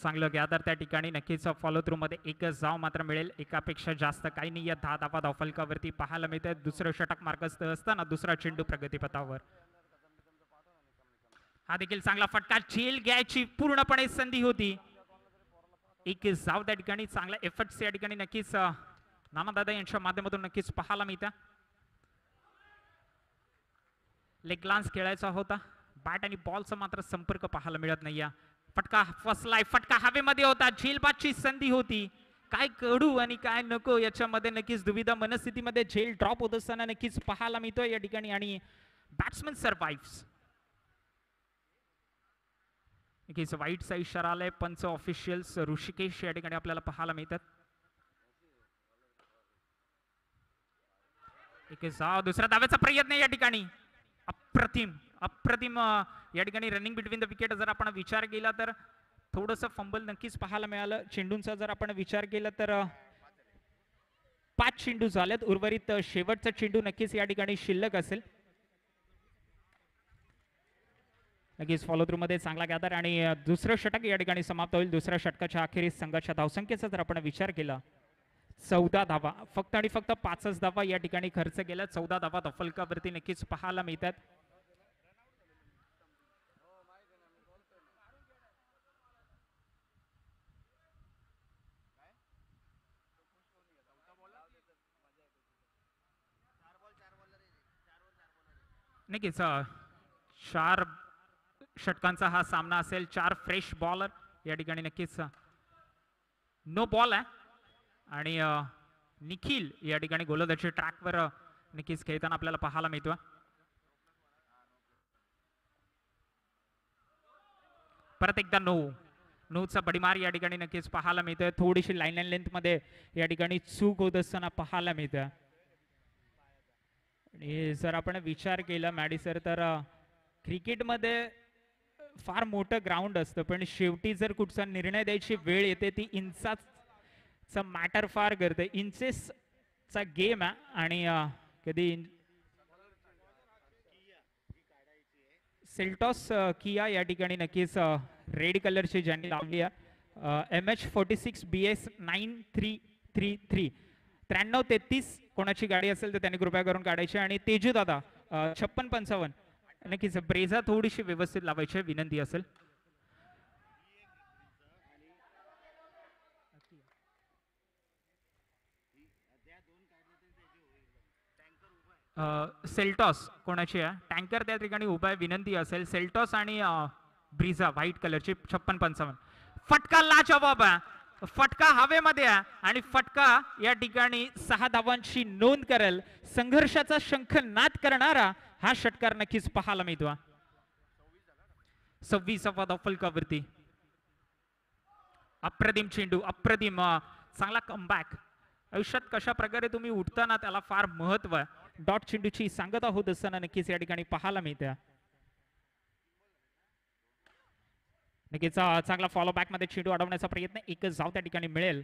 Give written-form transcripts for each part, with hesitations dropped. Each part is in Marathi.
चांगलं गॅदर त्या ठिकाणी नक्कीच फॉलो थ्रू मध्ये एकच धाव मात्र मिळेल, एकापेक्षा जास्त काही नाही या 10 धावा धावफलकावरती पाहायला मिळते. दुसरं षटक मार्गस्थ असताना दुसरा चेंडू प्रगतीपथावर. हा देखील चांगला फटका, झेल घ्यायची पूर्णपणे संधी होती. एक धाव त्या ठिकाणी, चांगला एफर्ट्स या ठिकाणी नक्कीच नानादादा यांच्या माध्यमातून नक्कीच पाहायला मिळतं. लेग ग्लान्स खेळायचा होता, बॅट आणि बॉलचा मात्र संपर्क पाहायला मिळत नाही. फटका फसलाय, फटका हवेमध्ये होता, झेलबादची संधी होती. काय करू आणि काय नको याच्यामध्ये नक्कीच दुविधा मनस्थितीमध्ये झेल ड्रॉप होत असताना नक्कीच पाहायला मिळतोय या ठिकाणी. आणि बॅट्समन सर्वाइव्स. नक्कीच वाईटचा इशारा आलाय, पंच ऑफिशियल्स ऋषिकेश या ठिकाणी आपल्याला पाहायला मिळतात. दुसऱ्या धाव्याचा प्रयत्न या ठिकाणी, अप्रतिम अप्रतिम या ठिकाणी रनिंग बिटवीन द विकेट जर आपण विचार केला तर थोडंसं फंबल नक्कीच पाहायला मिळालं. चेंडूंचा जर आपण विचार केला तर 5 चेंडू झालेत, उर्वरित शेवटचा चेंडू नक्कीच या ठिकाणी शिल्लक असेल. नक्कीच फॉलो थ्रू मध्ये चांगला गॅदर आणि दुसरं षटक या ठिकाणी समाप्त होईल. दुसऱ्या षटकाच्या अखेरीस संघाच्या धावसंख्येचा जर आपण विचार केला 14 धावा, फक्त आणि फक्त 5च धावा या ठिकाणी खर्च केल्या. 14 धावा धावफलकावरती नक्कीच पाहायला मिळतात. नक्कीच 4 षटकांचा हा सामना असेल. 4 फ्रेश बॉलर या ठिकाणी नक्कीच नो बॉल आहे. आणि निखिल या ठिकाणी गोलंदाजी ट्रॅकवर नक्कीच खेळताना आपल्याला पाहायला मिळतो. परत एकदा नोचा बडीमार या ठिकाणी नक्कीच पाहायला मिळतोय. थोडीशी लाईन अँड लेंथ मध्ये या ठिकाणी चूक होत असताना पाहायला मिळतं. आणि जर आपण विचार केला मॅडी सर तर क्रिकेटमध्ये फार मोठं ग्राउंड असतं, पण शेवटी जर कुठचा निर्णय द्यायची वेळ येते ती इंचाचा मॅटर फार करते. इंचेसचा गेम आहे आणि कधी सेल्टॉस किया या ठिकाणी नक्कीच रेड कलरची ज्यांनी लावली आहे MH46 BS 9333 9333 कोणाची गाडी असेल तर त्यांनी कृपया करून काढायची. आणि तेजू दादा 5655 नक्कीच ब्रेझा थोडीशी व्यवस्थित लावायची विनंती असेल. सेल्टॉस कोणाची आहे, टँकर त्या ठिकाणी उभा आहे, विनंती असेल. सेल्टॉस आणि ब्रिझा व्हाईट कलरची 5655. फटका लाजवाब आहे, फटका हवेमध्ये आहे आणि फटका या ठिकाणी 6 धावांची नोंद करेल. संघर्षाचा शंखनाद करणारा हा षटकार नक्कीच पाहायला मिळतो. 26वा धावफलकावरती अप्रतिम चेंडू, अप्रतिम चांगला कमबॅक. आयुष्यात कशा प्रकारे तुम्ही उठताना त्याला फार महत्व आहे. डॉट चेंडूची सांगता होत असताना नक्कीच या ठिकाणी पाहायला मिळते. नक्कीच चांगला फॉलो बॅक मध्ये चेंडू अडवण्याचा प्रयत्न, एकच धाव त्या ठिकाणी मिळेल.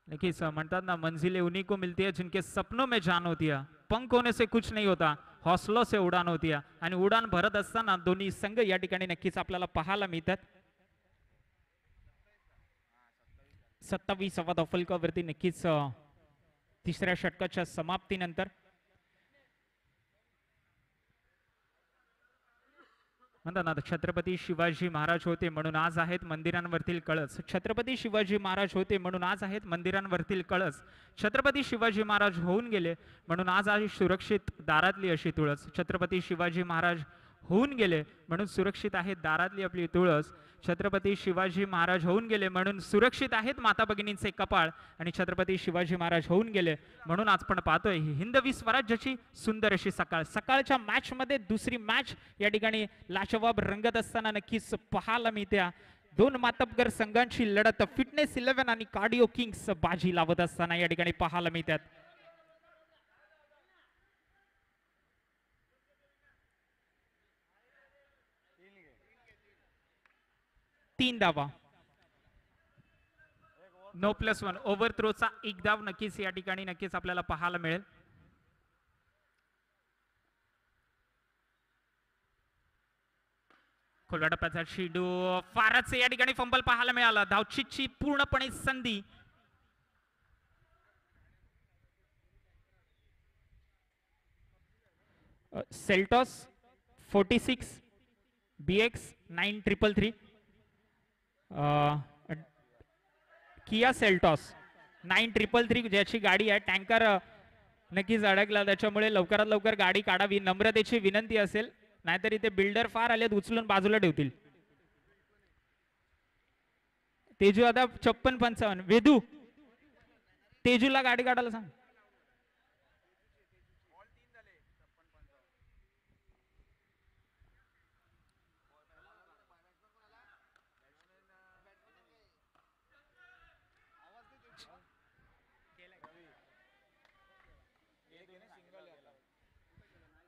नक्कीच म्हणतात ना, मंजिलें उन्हीं को मिलती है जिनके सपनों में जान होती है, पंख होने से कुछ नहीं होता, हौसलों से उडान होती है. आणि उडान भरत असताना दोन्ही संघ या ठिकाणी नक्कीच आपल्याला पाहायला मिळतात. 27वा धावफलकावरती नक्कीच तिसऱ्या षटकाच्या समाप्तीनंतर म्हणतात ना, छत्रपती शिवाजी महाराज होते म्हणून आज आहेत मंदिरांवरतील कळस. छत्रपती शिवाजी महाराज होते म्हणून आज आहेत मंदिरांवरतील कळस. छत्रपती शिवाजी महाराज होऊन गेले म्हणून आज आहे सुरक्षित दारातली अशी तुळस. छत्रपती शिवाजी महाराज होऊन गेले म्हणून सुरक्षित आहे दारातली आपली तुळस. छत्रपती शिवाजी महाराज होऊन गेले म्हणून सुरक्षित आहेत माता भगिनींचे कपाळ. आणि छत्रपती शिवाजी महाराज होऊन गेले म्हणून आज पण पाहतोय हिंदवी स्वराज्याची सुंदर अशी सकाळ. सकाळच्या मॅच मध्ये दुसरी मॅच या ठिकाणी लाजवाब रंगत असताना नक्कीच पाहायला मिळते. 2 मातब्बर संघांची लढत फिटनेस 11 आणि कार्डिओ किंग्स बाजी लावत असताना या ठिकाणी पाहायला मिळतात. 3 धावा. नो +1 ओव्हर थ्रोचा 1 धाव नक्कीच या ठिकाणी नक्कीच आपल्याला पाहायला मिळेल. खोलवा टप्प्याचा चेंडू फारच या ठिकाणी फंबल पाहायला मिळाला. धावचीची पूर्णपणे संधी. सेल्टॉस 46 BX 9333 किया सेल्टॉस 9333 ज्याची गाडी आहे. टँकर नक्कीच अडकला, त्याच्यामुळे लवकरात लवकर गाडी काढावी नम्रतेची विनंती असेल, नाहीतर इथे बिल्डर फार आलेत, उचलून बाजूला ठेवतील. तेजू आता 56-55. वेदू तेजूला गाडी काढायला सांग.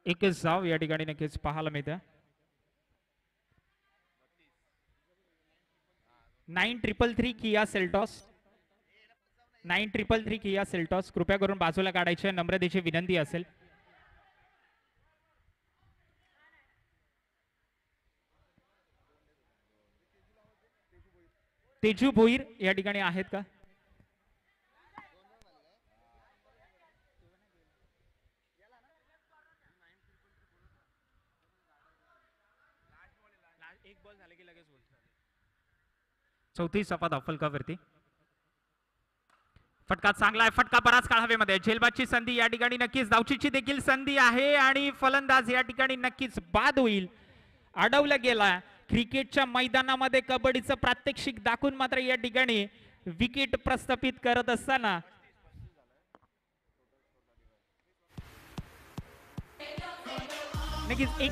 एकच जाव या ठिकाणी नक्कीच पाहायला मिळते. 9333 किया सेल्टॉस 9333 किया सेल्टॉस कृपया करून बाजूला काढायचे नम्रतेची विनंती असेल. तेजू भोईर या ठिकाणी आहेत का? एक बॉल झाले की लगेच बोल. चौथी सफा फलकावरती फटका चांगला आहे. फटका बराच काळ हवेमध्ये. झेलबादची संधी या ठिकाणी नक्कीच. धावचीची देखील संधी आहे आणि फलंदाज या ठिकाणी नक्कीच बाद होईल. अडवला गेला. क्रिकेटच्या मैदानामध्ये कबड्डीचं प्रात्यक्षिक दाखवून मात्र या ठिकाणी विकेट प्रस्थापित करत असताना नक्कीच एक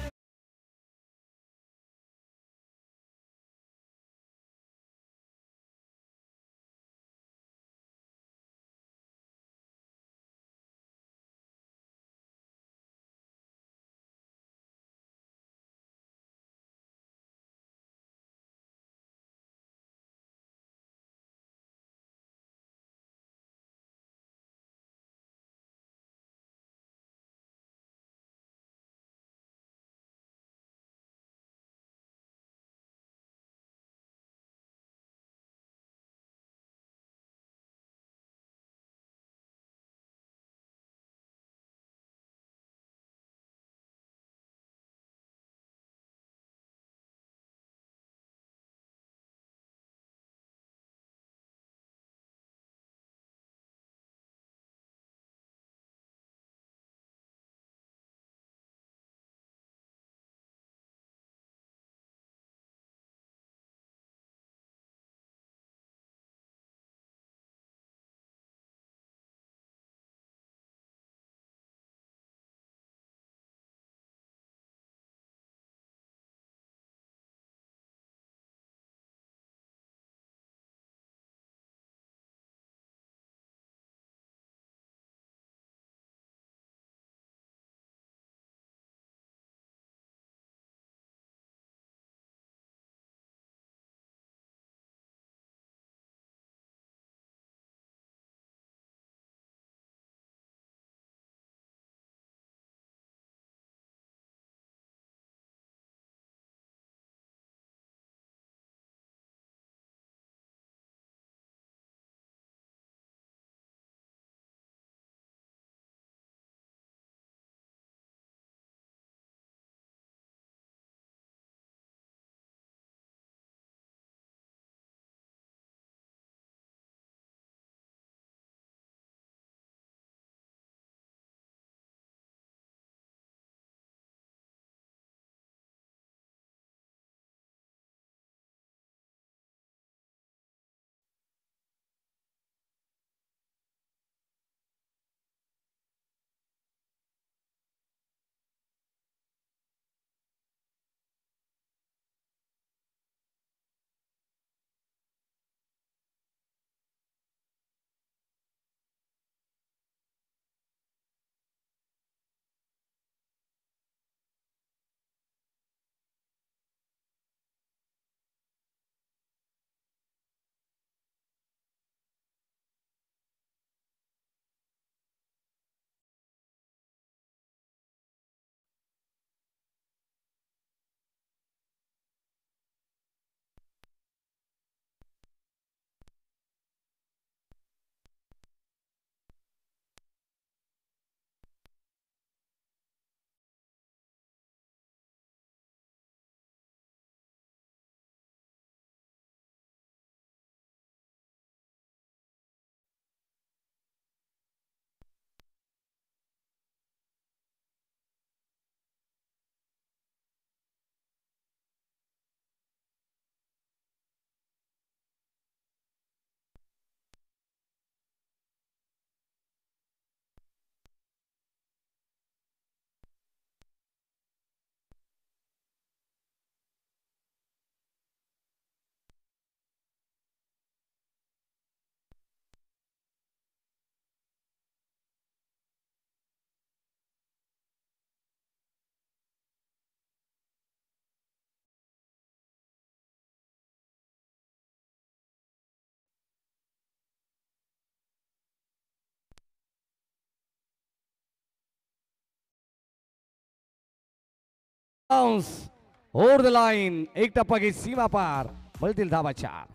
ओव्हर द लाईन, एक टप्पा घेत सीमा पार, मिळतील धावा 4.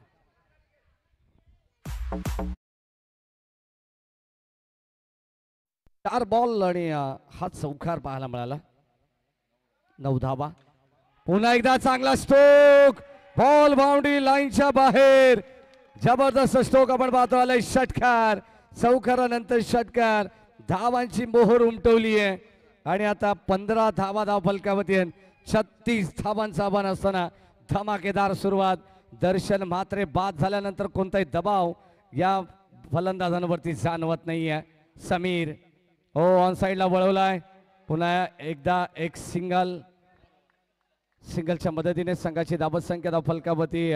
चार बॉल आणि हा चौकार पाहायला मिळाला. 9 धावा. पुन्हा एकदा चांगला स्ट्रोक, बॉल बाउंड्री लाईनच्या बाहेर. जबरदस्त स्ट्रोक आपण पाहतो. आलाय षटकार, चौकारानंतर षटकार, धावांची मोहर उमटवली आहे आणि आता 15 धावा धाव फलकावरती. 36 धावांचा आव्हान असताना धमाकेदार सुरुवात. दर्शन मात्रे बाद झाल्यानंतर कोणताही दबाव या फलंदाजांवरती जाणवत नाहीये. समीर ऑन साईडला वळवलाय. पुन्हा एकदा एक सिंगलच्या मदतीने संघाची धावत संख्या धाव फलकावरती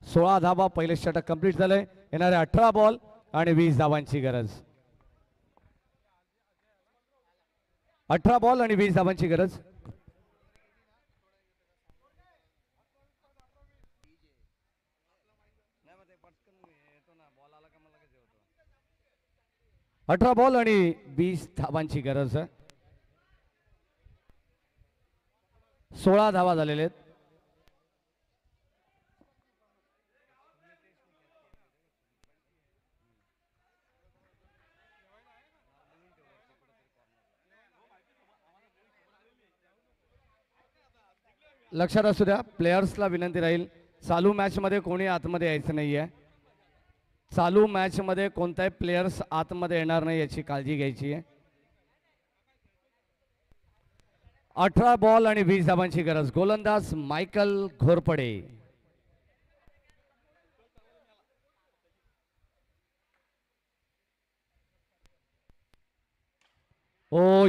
16 धावा. पहिले षटक कंप्लीट झालंय. येणारे 18 बॉल आणि 20 धावांची गरज. 18 बॉल आणि 20 धावांची गरज. अठरा बॉल आणि 20 धावांची गरज. 16 धावा झालेले आहेत. लक्षात असू द्या, प्लेयर्सला विनंती राहील, चालू मॅच मध्ये कोणी आतमध्ये यायचं नाहीये. चालू मॅच मध्ये कोणताही प्लेयर्स आतमध्ये येणार नाही याची काळजी घ्यायची आहे. 18 बॉल आणि 20 धावांची गरज. गोलंदाज मायकल घोरपडे.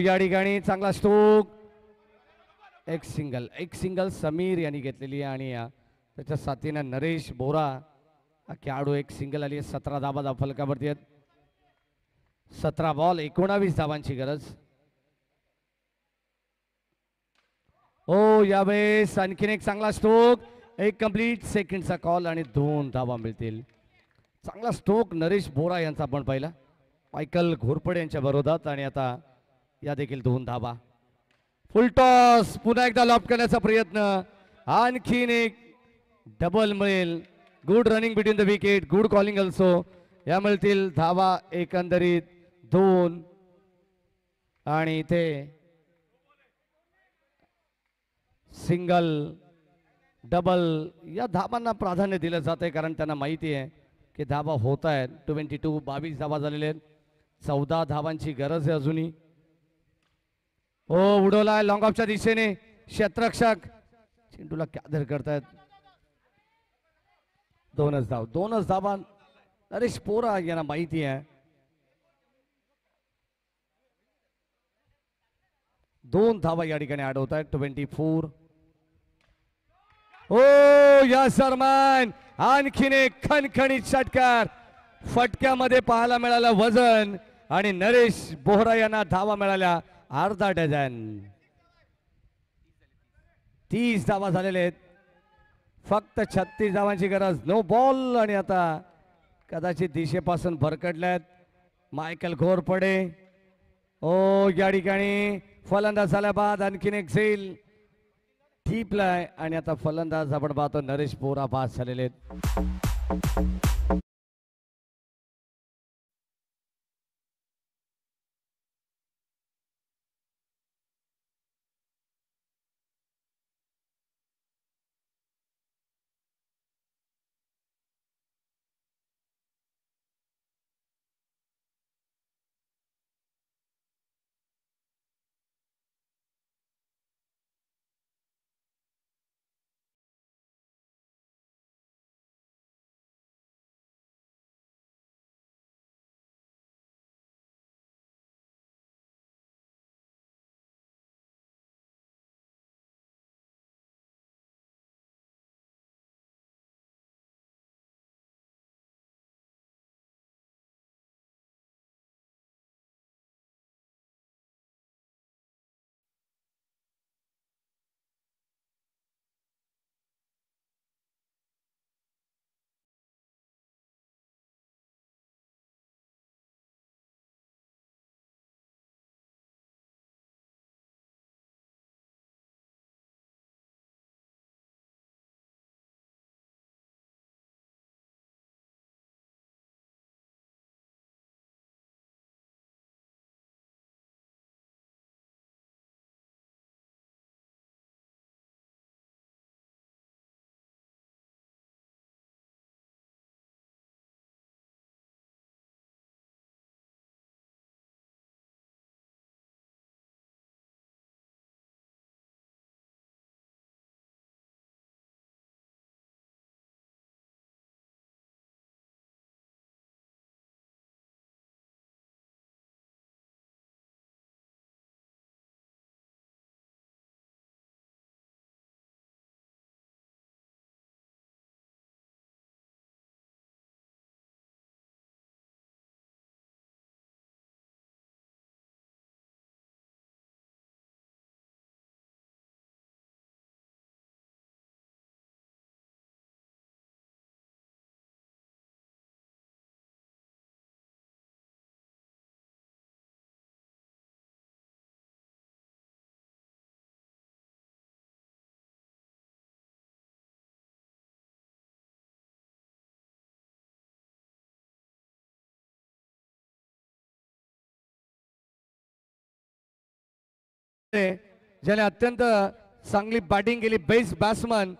या ठिकाणी चांगला स्ट्रोक, एक सिंगल समीर यांनी घेतलेली आहे आणि त्याच्या साथीनं नरेश बोरा खेळाडू एक सिंगल आली. 17 धावा धाव फलकावरती आहेत. 17 बॉल 19 धावांची गरज. यावेळेस आणखीन एक चांगला स्ट्रोक, एक कंप्लीट सेकंडचा कॉल आणि 2 धावा मिळतील. चांगला स्ट्रोक नरेश बोरा यांचा आपण पाहिला मायकल घोरपडे यांच्या विरोधात आणि आता या देखील 2 धावा. फुल टॉस, पुन्हा एकदा लॉप करण्याचा प्रयत्न, आणखीन एक डबल मिळेल. Good running between the wicket, good calling also. या मिळतील धावा एकंदरीत 2 आणि इथे सिंगल डबल या धावांना प्राधान्य दिलं जाते कारण त्यांना माहिती आहे की धावा होत आहेत. 22 धावा झालेले आहेत. 14 धावांची गरज आहे अजूनही. उडवलाय लॉंग ऑफच्या दिशेने क्षेत्ररक्षक चेंडूला कॅदर करतायत. 2च धावा. नरेश बोरा यांना माहिती आहे 2 धावा या ठिकाणी ऍड होत आहेत. 24. या सरमान आणखीन एक खणखणीत षटकार. फटक्यामध्ये पाहायला मिळालं वजन आणि नरेश बोहरा यांना धावा मिळाल्या अर्धा डझन. 30 धावा झालेले आहेत. फक्त 36 धावांची गरज. नो बॉल आणि आता कदाचित दिशेपासून भरकटल्यात मायकल घोरपडे. या ठिकाणी फलंदाज झाल्या बाद आणखीन एक झेल ठीपलाय आणि आता फलंदाज आपण पाहतो नरेश बोरा बाद झालेले आहेत. ज्याने अत्यंत चांगली बॅटिंग केली बेस्ट बॅट्समन